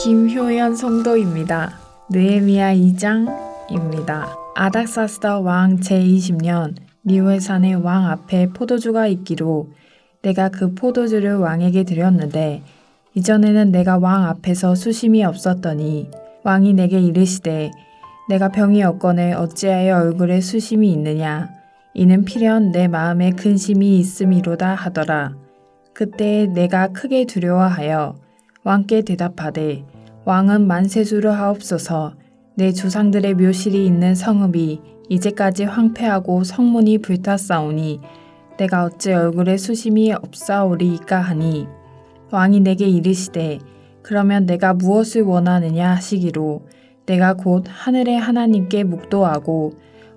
김효연 성도입니다. 느헤미야 2장입니다. 아닥사스다 왕 제20년 니웨산의 왕 앞에 포도주가 있기로 내가 그 포도주를 왕에게 드렸는데 이전에는 내가 왕 앞에서 수심이 없었더니 왕이 내게 이르시되 내가 병이 없거늘 어찌하여 얼굴에 수심이 있느냐 이는 필연 내 마음에 근심이 있음이로다 하더라. 그때 내가 크게 두려워하여 왕께 대답하되 왕은 만세수를 하옵소서. 내 조상들의 묘실이 있는 성읍이 이제까지 황폐하고 성문이 불탔사오니 내가 어찌 얼굴에 수심이 없사오리이까 하니 왕이 내게 이르시되 그러면 내가 무엇을 원하느냐 하시기로 내가 곧 하늘의 하나님께 묵도하고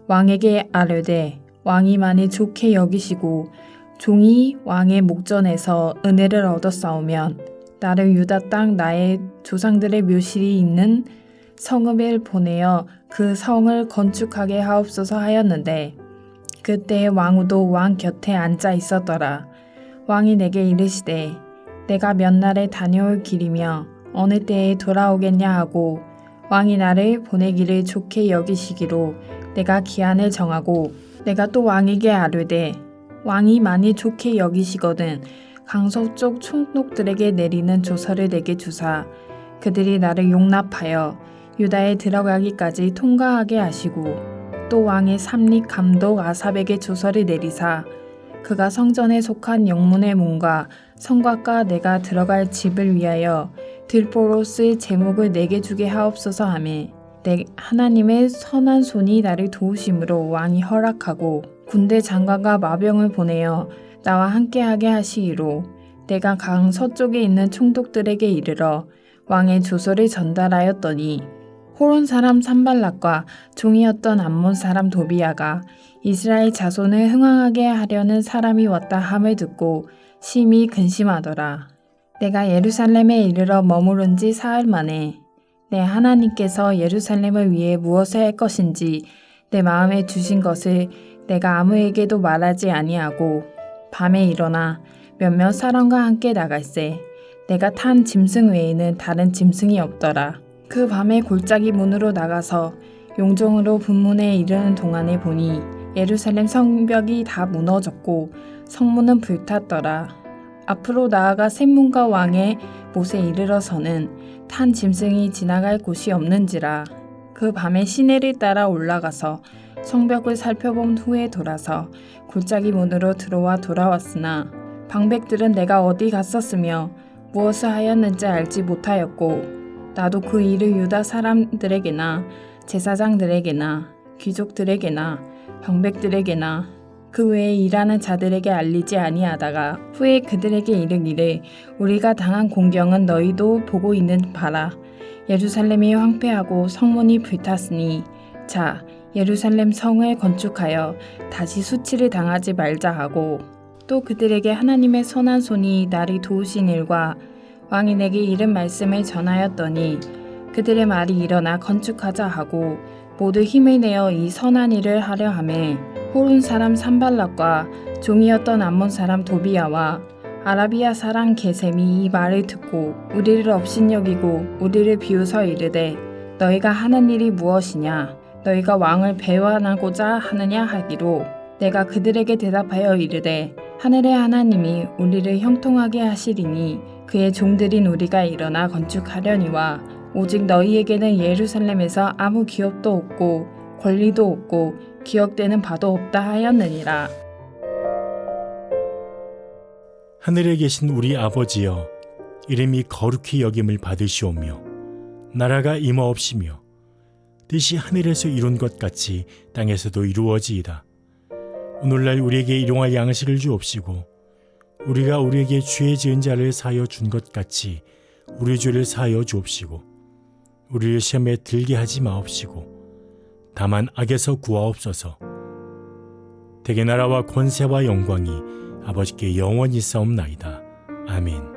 왕에게 아뢰되 왕이 만일 좋게 여기시고 종이 왕의 목전에서 은혜를 얻었사오면 나를 유다 땅 나의 조상들의 묘실이 있는 성읍에 보내어 그 성을 건축하게 하옵소서 하였는데 그때 왕후도 왕 곁에 앉아 있었더라. 왕이 내게 이르시되 내가 몇 날에 다녀올 길이며 어느 때에 돌아오겠냐 하고 왕이 나를 보내기를 좋게 여기시기로 내가 기한을 정하고 내가 또 왕에게 아뢰되 왕이 많이 좋게 여기시거든 강서쪽 총독들에게 내리는 조서를 내게 주사 그들이 나를 용납하여 유다에 들어가기까지 통과하게 하시고 또 왕의 삼립 감독 아삽에게 조서를 내리사 그가 성전에 속한 영문의 문과 성곽과 내가 들어갈 집을 위하여 들보로 쓸 제목을 내게 주게 하옵소서 하매 내 하나님의 선한 손이 나를 도우심으로 왕이 허락하고 군대 장관과 마병을 보내어 나와 함께하게 하시기로 내가 강 서쪽에 있는 총독들에게 이르러 왕의 조서를 전달하였더니 호론 사람 산발락과 종이었던 암몬 사람 도비야가 이스라엘 자손을 흥왕하게 하려는 사람이 왔다 함을 듣고 심히 근심하더라. 내가 예루살렘에 이르러 머무른 지 사흘 만에 내 하나님께서 예루살렘을 위해 무엇을 할 것인지 내 마음에 주신 것을 내가 아무에게도 말하지 아니하고 밤에 일어나 몇몇 사람과 함께 나갈새 내가 탄 짐승 외에는 다른 짐승이 없더라. 그 밤에 골짜기 문으로 나가서 용종으로 분문에 이르는 동안에 보니 예루살렘 성벽이 다 무너졌고 성문은 불탔더라. 앞으로 나아가 샘문과 왕의 못에 이르러서는 탄 짐승이 지나갈 곳이 없는지라. 그 밤에 시내를 따라 올라가서 성벽을 살펴본 후에 돌아서 골짜기 문으로 들어와 돌아왔으나 방백들은 내가 어디 갔었으며 무엇을 하였는지 알지 못하였고 나도 그 일을 유다 사람들에게나 제사장들에게나 귀족들에게나 방백들에게나 그 외에 일하는 자들에게 알리지 아니하다가 후에 그들에게 이르기를 우리가 당한 공경은 너희도 보고 있는 바라. 예루살렘이 황폐하고 성문이 불탔으니 자 예루살렘 성을 건축하여 다시 수치를 당하지 말자 하고 또 그들에게 하나님의 선한 손이 나를 도우신 일과 왕이 내게 이른 말씀을 전하였더니 그들의 말이 일어나 건축하자 하고 모두 힘을 내어 이 선한 일을 하려 하매 호론 사람 산발락과 종이었던 암몬 사람 도비야와 아라비아 사람 게셈이 이 말을 듣고 우리를 업신여기고 우리를 비웃어 이르되 너희가 하는 일이 무엇이냐 너희가 왕을 배반하고자 하느냐 하기로 내가 그들에게 대답하여 이르되 하늘의 하나님이 우리를 형통하게 하시리니 그의 종들인 우리가 일어나 건축하려니와 오직 너희에게는 예루살렘에서 아무 기업도 없고 권리도 없고 기억되는 바도 없다 하였느니라. 하늘에 계신 우리 아버지여 이름이 거룩히 여김을 받으시오며 나라가 임하옵시며 뜻이 하늘에서 이룬 것 같이 땅에서도 이루어지이다. 오늘날 우리에게 일용할 양식을 주옵시고 우리가 우리에게 죄 지은 자를 사하여 준 것 같이 우리 죄를 사하여 주옵시고 우리를 시험에 들게 하지 마옵시고 다만 악에서 구하옵소서. 대개 나라와 권세와 영광이 아버지께 영원히 있사옵나이다. 아멘.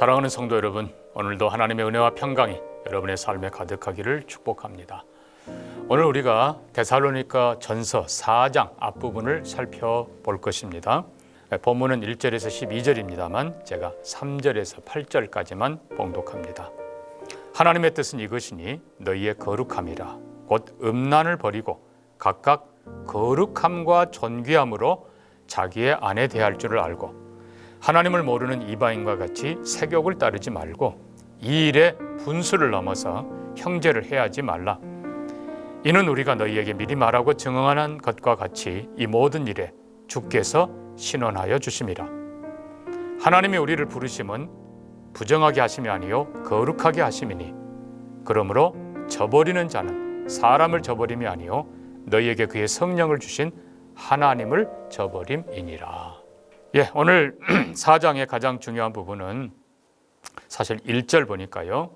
사랑하는 성도 여러분, 오늘도 하나님의 은혜와 평강이 여러분의 삶에 가득하기를 축복합니다. 오늘 우리가 데살로니가 전서 4장 앞부분을 살펴볼 것입니다. 본문은 1절에서 12절입니다만 제가 3절에서 8절까지만 봉독합니다. 하나님의 뜻은 이것이니 너희의 거룩함이라 곧 음란을 버리고 각각 거룩함과 존귀함으로 자기의 아내 대할 줄을 알고 하나님을 모르는 이방인과 같이 세욕을 따르지 말고 이 일에 분수를 넘어서 형제를 해하지 말라. 이는 우리가 너희에게 미리 말하고 증언한 것과 같이 이 모든 일에 주께서 신원하여 주심이라. 하나님이 우리를 부르심은 부정하게 하심이 아니요 거룩하게 하심이니 그러므로 저버리는 자는 사람을 저버림이 아니요 너희에게 그의 성령을 주신 하나님을 저버림이니라. 오늘 4장의 가장 중요한 부분은 사실 1절 보니까요.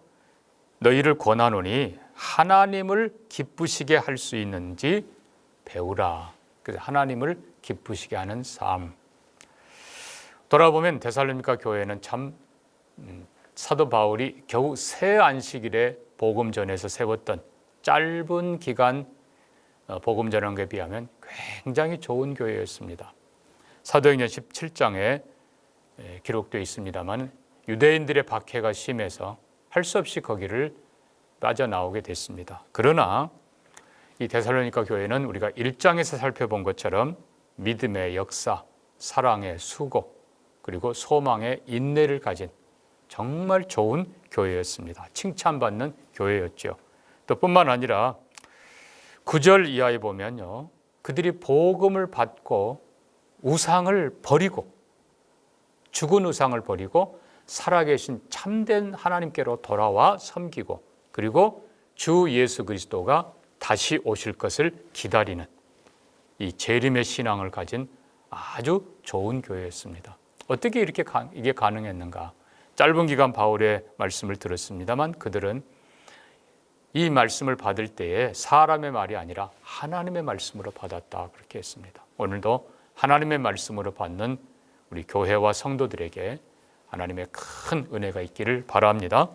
너희를 권하노니 하나님을 기쁘시게 할 수 있는지 배우라. 그래서 하나님을 기쁘시게 하는 삶. 돌아보면 데살로니가 교회는 참 사도 바울이 겨우 새 안식일에 복음 전에서 세웠던 짧은 기간 복음 전한 것에 비하면 굉장히 좋은 교회였습니다. 사도행전 17장에 기록되어 있습니다만 유대인들의 박해가 심해서 할 수 없이 거기를 빠져나오게 됐습니다. 그러나 이 데살로니가 교회는 우리가 1장에서 살펴본 것처럼 믿음의 역사, 사랑의 수고, 그리고 소망의 인내를 가진 정말 좋은 교회였습니다. 칭찬받는 교회였죠. 또 뿐만 아니라 9절 이하에 보면요. 그들이 복음을 받고 우상을 버리고 죽은 우상을 버리고 살아계신 참된 하나님께로 돌아와 섬기고 그리고 주 예수 그리스도가 다시 오실 것을 기다리는 이 재림의 신앙을 가진 아주 좋은 교회였습니다. 어떻게 이게 가능했는가? 짧은 기간 바울의 말씀을 들었습니다만 그들은 이 말씀을 받을 때에 사람의 말이 아니라 하나님의 말씀으로 받았다 그렇게 했습니다. 오늘도 하나님의 말씀으로 받는 우리 교회와 성도들에게 하나님의 큰 은혜가 있기를 바랍니다.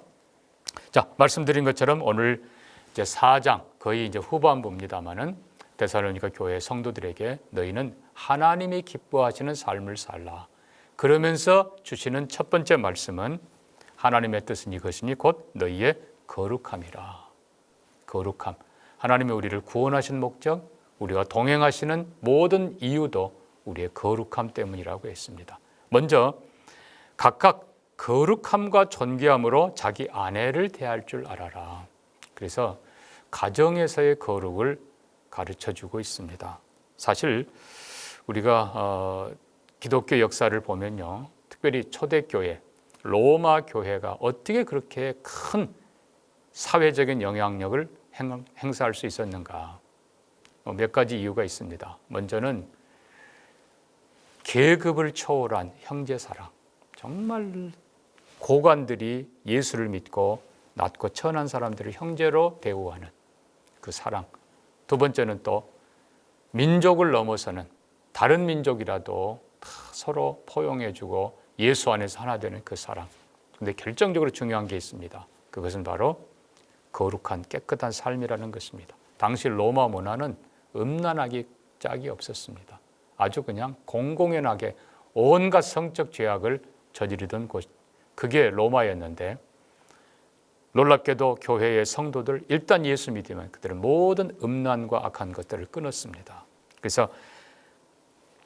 자, 말씀드린 것처럼 오늘 이제 4장 거의 이제 후반부입니다만은 데살로니가 교회 성도들에게 너희는 하나님이 기뻐하시는 삶을 살라. 그러면서 주시는 첫 번째 말씀은 하나님의 뜻은 이것이니 곧 너희의 거룩함이라. 거룩함. 하나님이 우리를 구원하신 목적, 우리가 동행하시는 모든 이유도 우리의 거룩함 때문이라고 했습니다. 먼저 각각 거룩함과 존귀함으로 자기 아내를 대할 줄 알아라. 그래서 가정에서의 거룩을 가르쳐주고 있습니다. 사실 우리가 기독교 역사를 보면요. 특별히 초대교회, 로마 교회가 어떻게 그렇게 큰 사회적인 영향력을 행사할 수 있었는가? 몇 가지 이유가 있습니다. 먼저는 계급을 초월한 형제사랑. 정말 고관들이 예수를 믿고 낮고 천한 사람들을 형제로 대우하는 그 사랑. 두 번째는 또 민족을 넘어서는 다른 민족이라도 다 서로 포용해주고 예수 안에서 하나 되는 그 사랑. 그런데 결정적으로 중요한 게 있습니다. 그것은 바로 거룩한 깨끗한 삶이라는 것입니다. 당시 로마 문화는 음란하기 짝이 없었습니다. 아주 그냥 공공연하게 온갖 성적 죄악을 저지르던 곳, 그게 로마였는데 놀랍게도 교회의 성도들 일단 예수 믿으면 그들은 모든 음란과 악한 것들을 끊었습니다. 그래서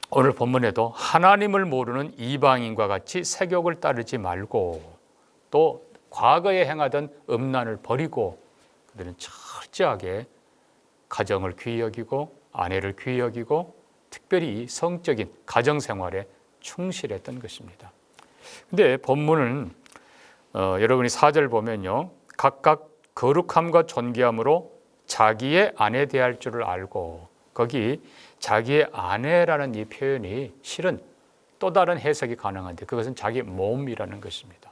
오늘 본문에도 하나님을 모르는 이방인과 같이 세욕을 따르지 말고 또 과거에 행하던 음란을 버리고 그들은 철저하게 가정을 귀히 여기고 아내를 귀히 여기고 특별히 성적인 가정생활에 충실했던 것입니다. 근데 본문은 여러분이 4절 보면요. 각각 거룩함과 존귀함으로 자기의 아내 대할 줄을 알고 거기 자기의 아내라는 이 표현이 실은 또 다른 해석이 가능한데 그것은 자기 몸이라는 것입니다.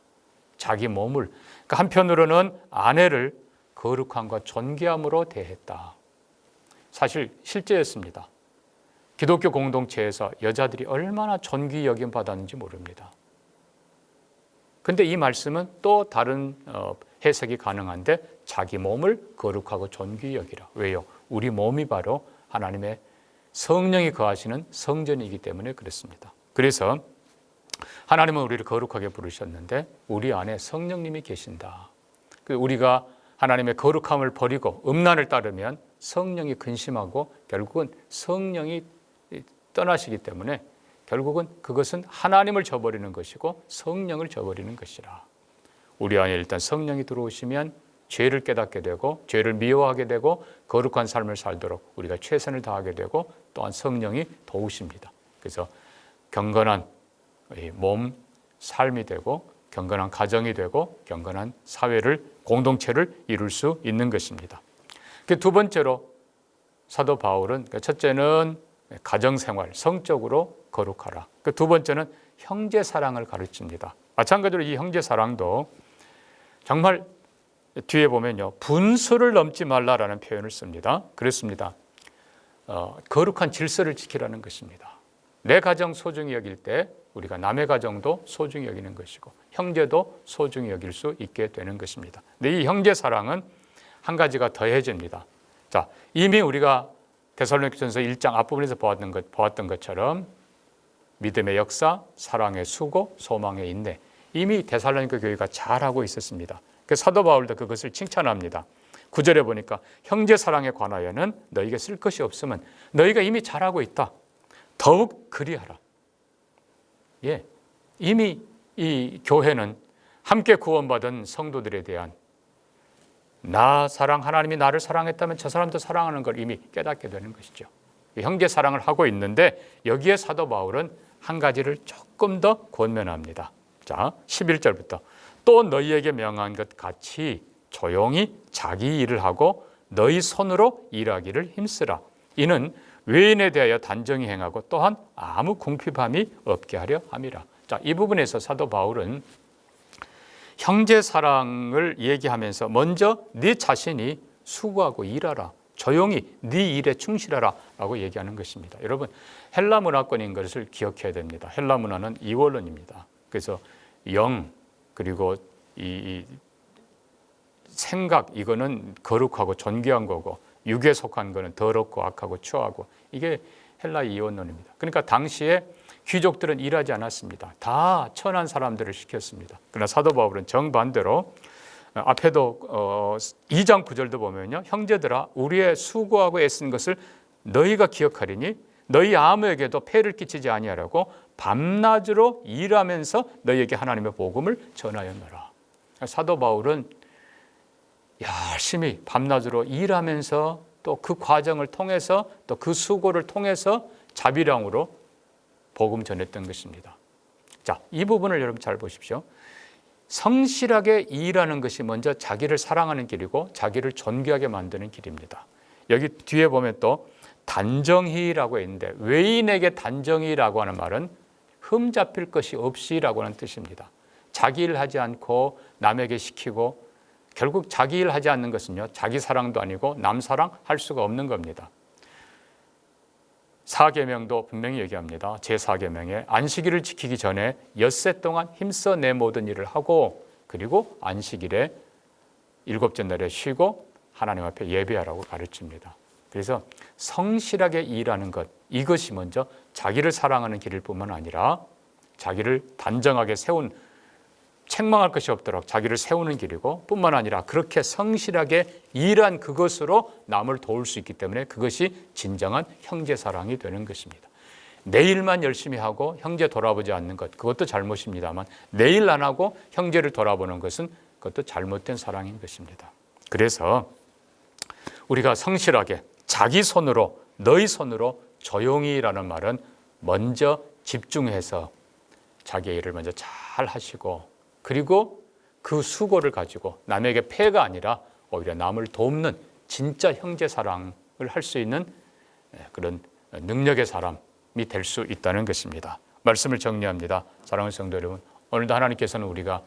자기 몸을 그러니까 한편으로는 아내를 거룩함과 존귀함으로 대했다. 사실 실제였습니다. 기독교 공동체에서 여자들이 얼마나 존귀 여김 받았는지 모릅니다. 근데 이 말씀은 또 다른 해석이 가능한데 자기 몸을 거룩하고 존귀히 여기라. 왜요? 우리 몸이 바로 하나님의 성령이 거하시는 성전이기 때문에 그렇습니다. 그래서 하나님은 우리를 거룩하게 부르셨는데 우리 안에 성령님이 계신다. 우리가 하나님의 거룩함을 버리고 음란을 따르면 성령이 근심하고 결국은 성령이 떠나시기 때문에 결국은 그것은 하나님을 저버리는 것이고 성령을 저버리는 것이라. 우리 안에 일단 성령이 들어오시면 죄를 깨닫게 되고 죄를 미워하게 되고 거룩한 삶을 살도록 우리가 최선을 다하게 되고 또한 성령이 도우십니다. 그래서 경건한 몸, 삶이 되고 경건한 가정이 되고 경건한 사회를 공동체를 이룰 수 있는 것입니다. 두 번째로 사도 바울은 첫째는 가정생활, 성적으로 거룩하라. 두 번째는 형제 사랑을 가르칩니다. 마찬가지로 이 형제 사랑도 정말 뒤에 보면요, 분수를 넘지 말라라는 표현을 씁니다. 그렇습니다. 거룩한 질서를 지키라는 것입니다. 내 가정 소중히 여길 때 우리가 남의 가정도 소중히 여기는 것이고 형제도 소중히 여길 수 있게 되는 것입니다. 근데 이 형제 사랑은 한 가지가 더해집니다. 자, 이미 우리가 데살로니가전서 1장 앞부분에서 보았던 것처럼 믿음의 역사, 사랑의 수고, 소망의 인내, 이미 데살로니가 교회가 잘하고 있었습니다. 그래서 사도 바울도 그것을 칭찬합니다. 9절에 보니까 형제 사랑에 관하여는 너희가 쓸 것이 없으면 너희가 이미 잘하고 있다. 더욱 그리하라. 예, 이미 이 교회는 함께 구원받은 성도들에 대한 하나님이 나를 사랑했다면 저 사람도 사랑하는 걸 이미 깨닫게 되는 것이죠. 형제 사랑을 하고 있는데 여기에 사도 바울은 한 가지를 조금 더 권면합니다. 자, 11절부터 또 너희에게 명한 것 같이 조용히 자기 일을 하고 너희 손으로 일하기를 힘쓰라. 이는 외인에 대하여 단정히 행하고 또한 아무 궁핍함이 없게 하려 함이라. 자, 이 부분에서 사도 바울은 형제 사랑을 얘기하면서 먼저 네 자신이 수고하고 일하라. 조용히 네 일에 충실하라 라고 얘기하는 것입니다. 여러분, 헬라 문화권인 것을 기억해야 됩니다. 헬라 문화는 이원론입니다. 그래서 영 그리고 이 생각, 이거는 거룩하고 존귀한 거고 육에 속한 거는 더럽고 악하고 추하고, 이게 헬라 이원론입니다. 그러니까 당시에 귀족들은 일하지 않았습니다. 다 천한 사람들을 시켰습니다. 그러나 사도 바울은 정반대로 앞에도 2장 9절도 보면요, 형제들아 우리의 수고하고 애쓴 것을 너희가 기억하리니 너희 아무에게도 폐를 끼치지 아니하라고 밤낮으로 일하면서 너희에게 하나님의 복음을 전하였노라. 사도 바울은 열심히 밤낮으로 일하면서 또 그 과정을 통해서 또 그 수고를 통해서 자비량으로 복음 전했던 것입니다. 자, 이 부분을 여러분 잘 보십시오. 성실하게 일하는 것이 먼저 자기를 사랑하는 길이고 자기를 존귀하게 만드는 길입니다. 여기 뒤에 보면 또 단정히라고 있는데, 외인에게 단정히라고 하는 말은 흠 잡힐 것이 없이라고 하는 뜻입니다. 자기 일 하지 않고 남에게 시키고, 결국 자기 일 하지 않는 것은요, 자기 사랑도 아니고 남 사랑할 수가 없는 겁니다. 사계명도 분명히 얘기합니다. 제4계명에 안식일을 지키기 전에 엿새 동안 힘써 내 모든 일을 하고, 그리고 안식일에 일곱째 날에 쉬고 하나님 앞에 예배하라고 가르칩니다. 그래서 성실하게 일하는 것, 이것이 먼저 자기를 사랑하는 길일 뿐만 아니라 자기를 단정하게 세운, 책망할 것이 없도록 자기를 세우는 길이고, 뿐만 아니라 그렇게 성실하게 일한 그것으로 남을 도울 수 있기 때문에 그것이 진정한 형제 사랑이 되는 것입니다. 내 일만 열심히 하고 형제 돌아보지 않는 것, 그것도 잘못입니다만 내 일 안 하고 형제를 돌아보는 것은 그것도 잘못된 사랑인 것입니다. 그래서 우리가 성실하게 자기 손으로, 너희 손으로 조용히라는 말은 먼저 집중해서 자기의 일을 먼저 잘 하시고, 그리고 그 수고를 가지고 남에게 폐가 아니라 오히려 남을 돕는 진짜 형제 사랑을 할 수 있는 그런 능력의 사람이 될 수 있다는 것입니다. 말씀을 정리합니다. 사랑하는 성도 여러분, 오늘도 하나님께서는 우리가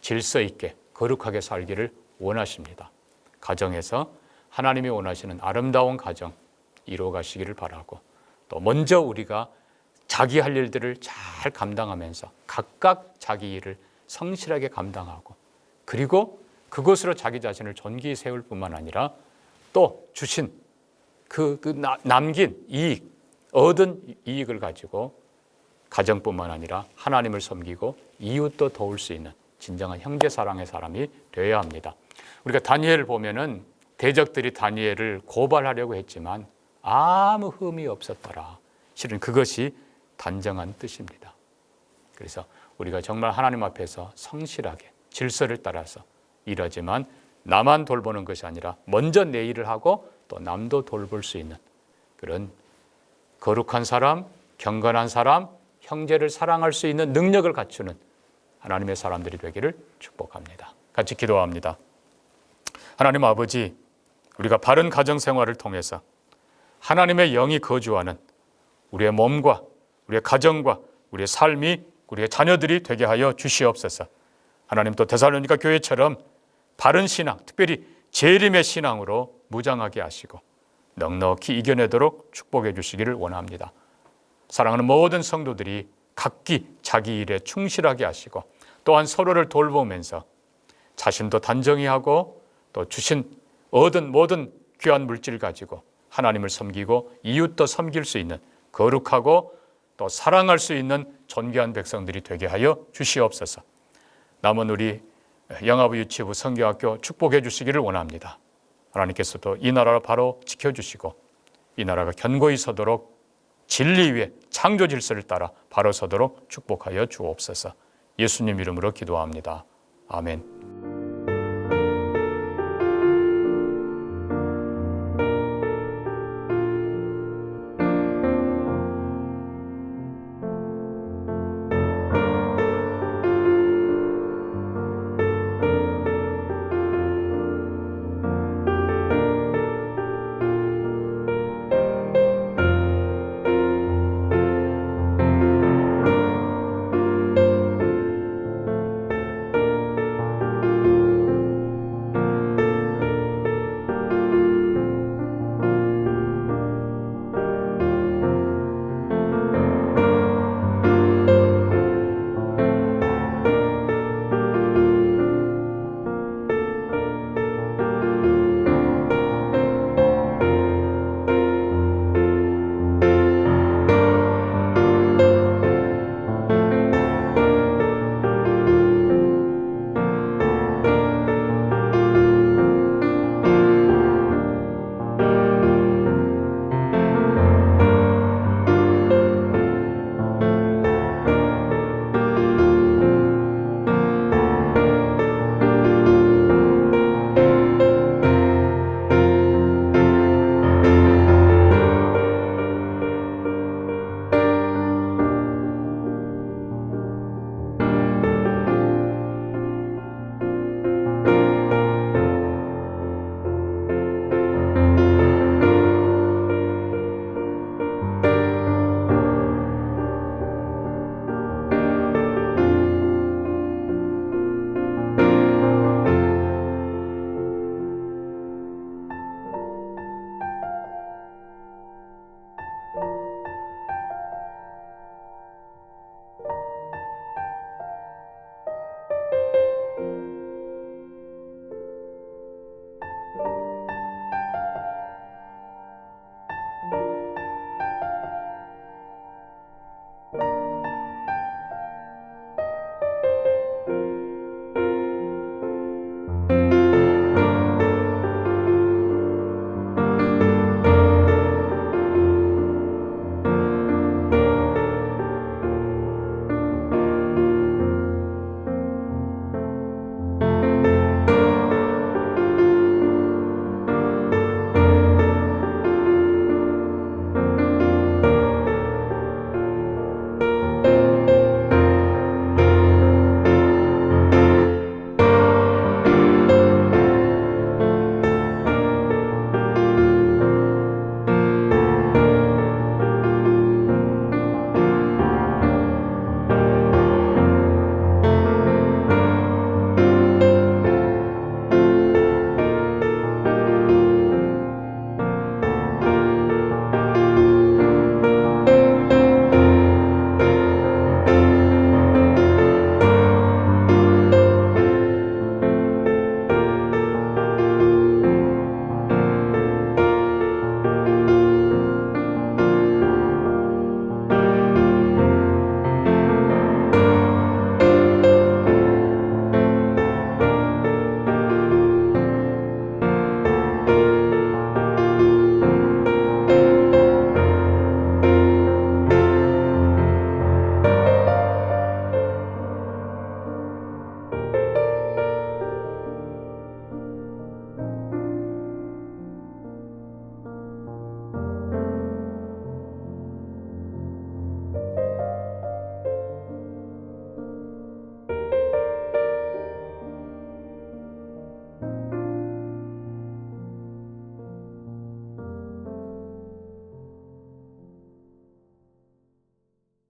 질서 있게 거룩하게 살기를 원하십니다. 가정에서 하나님이 원하시는 아름다운 가정 이루어 가시기를 바라고, 또 먼저 우리가 자기 할 일들을 잘 감당하면서 각각 자기 일을 성실하게 감당하고 그리고 그것으로 자기 자신을 존귀히 세울 뿐만 아니라 또 주신 남긴 이익, 얻은 이익을 가지고 가정뿐만 아니라 하나님을 섬기고 이웃도 도울 수 있는 진정한 형제 사랑의 사람이 되어야 합니다. 우리가 다니엘을 보면은 대적들이 다니엘을 고발하려고 했지만 아무 흠이 없었더라. 실은 그것이 단정한 뜻입니다. 그래서 우리가 정말 하나님 앞에서 성실하게 질서를 따라서 일하지만 나만 돌보는 것이 아니라 먼저 내 일을 하고 또 남도 돌볼 수 있는 그런 거룩한 사람, 경건한 사람, 형제를 사랑할 수 있는 능력을 갖추는 하나님의 사람들이 되기를 축복합니다. 같이 기도합니다. 하나님 아버지, 우리가 바른 가정생활을 통해서 하나님의 영이 거주하는 우리의 몸과 우리의 가정과 우리의 삶이 우리의 자녀들이 되게 하여 주시옵소서. 하나님 또 데살로니가 교회처럼 바른 신앙, 특별히 재림의 신앙으로 무장하게 하시고 넉넉히 이겨내도록 축복해 주시기를 원합니다. 사랑하는 모든 성도들이 각기 자기 일에 충실하게 하시고 또한 서로를 돌보면서 자신도 단정히 하고 또 주신 얻은 모든 귀한 물질 가지고 하나님을 섬기고 이웃도 섬길 수 있는 거룩하고 또 사랑할 수 있는 존귀한 백성들이 되게 하여 주시옵소서. 남은 우리 영아부 유치부 성교학교 축복해 주시기를 원합니다. 하나님께서도 이 나라를 바로 지켜주시고 이 나라가 견고히 서도록 진리 위에 창조 질서를 따라 바로 서도록 축복하여 주옵소서. 예수님 이름으로 기도합니다. 아멘.